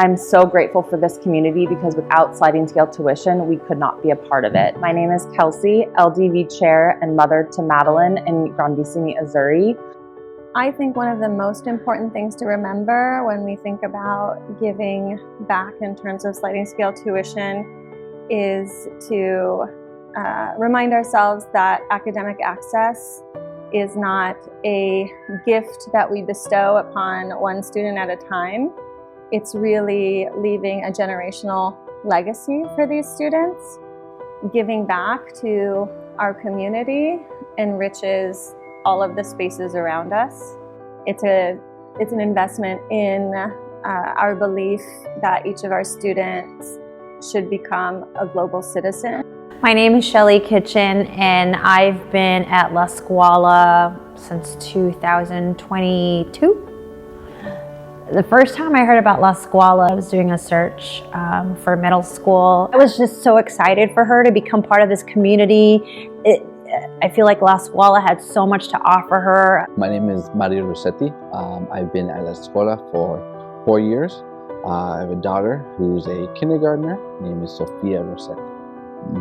I'm so grateful for this community because without sliding scale tuition, we could not be a part of it. My name is Kelsey, LDV chair and mother to Madeline in Grandissimi, Missouri. I think one of the most important things to remember when we think about giving back in terms of sliding scale tuition is to remind ourselves that academic access is not a gift that we bestow upon one student at a time. It's really leaving a generational legacy for these students. Giving back to our community enriches all of the spaces around us. It's an investment in our belief that each of our students should become a global citizen. My name is Shelly Kitchen, and I've been at La Scuola since 2022. The first time I heard about La Scuola, I was doing a search for middle school. I was just so excited for her to become part of this community. I feel like La Scuola had so much to offer her. My name is Mario Rossetti. I've been at La Scuola for 4 years. I have a daughter who's a kindergartner. Her name is Sofia Rossetti.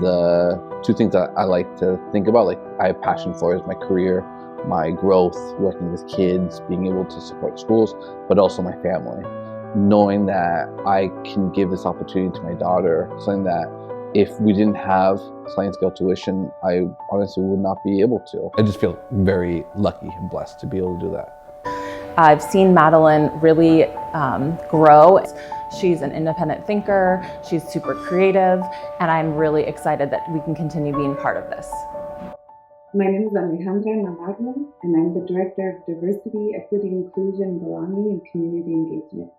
The two things that I like to think about, like I have passion for, is my career, my growth, working with kids, being able to support schools, but also my family. Knowing that I can give this opportunity to my daughter, something that if we didn't have sliding scale tuition, I honestly would not be able to. I just feel very lucky and blessed to be able to do that. I've seen Madeline really grow. She's an independent thinker, she's super creative, and I'm really excited that we can continue being part of this. My name is Alejandra Navarro, and I'm the Director of Diversity, Equity, Inclusion, Belonging, and Community Engagement.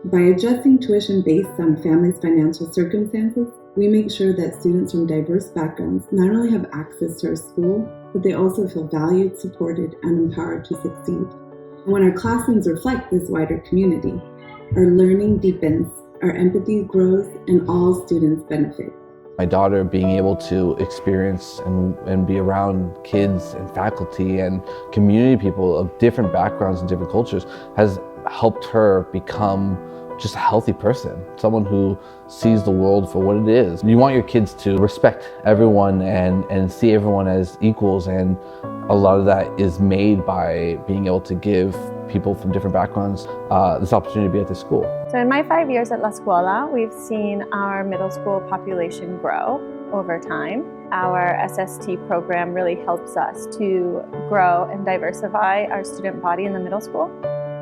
By adjusting tuition based on families' financial circumstances, we make sure that students from diverse backgrounds not only have access to our school, but they also feel valued, supported, and empowered to succeed. And when our classrooms reflect this wider community, our learning deepens, our empathy grows, and all students benefit. My daughter being able to experience and be around kids and faculty and community people of different backgrounds and different cultures has helped her become just a healthy person, someone who sees the world for what it is. You want your kids to respect everyone and see everyone as equals, and a lot of that is made by being able to give people from different backgrounds this opportunity to be at the school. So in my 5 years at La Scuola, we've seen our middle school population grow over time. Our SST program really helps us to grow and diversify our student body in the middle school.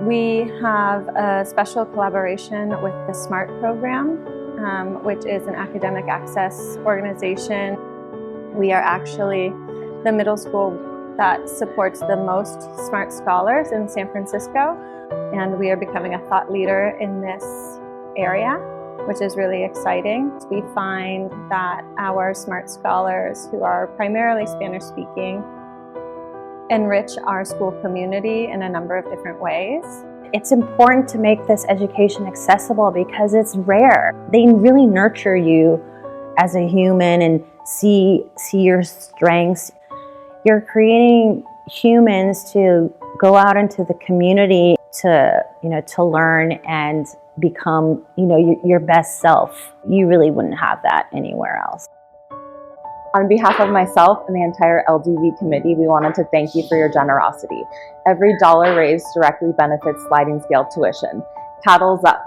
We have a special collaboration with the SMART program, which is an academic access organization. We are actually the middle school that supports the most SMART scholars in San Francisco, and we are becoming a thought leader in this area, which is really exciting. We find that our SMART scholars, who are primarily Spanish-speaking, enrich our school community in a number of different ways. It's important to make this education accessible because it's rare. They really nurture you as a human and see your strengths. You're creating humans to go out into the community to learn and become, your best self. You really wouldn't have that anywhere else. On behalf of myself and the entire LDV committee, we wanted to thank you for your generosity. Every dollar raised directly benefits sliding scale tuition. Paddles up.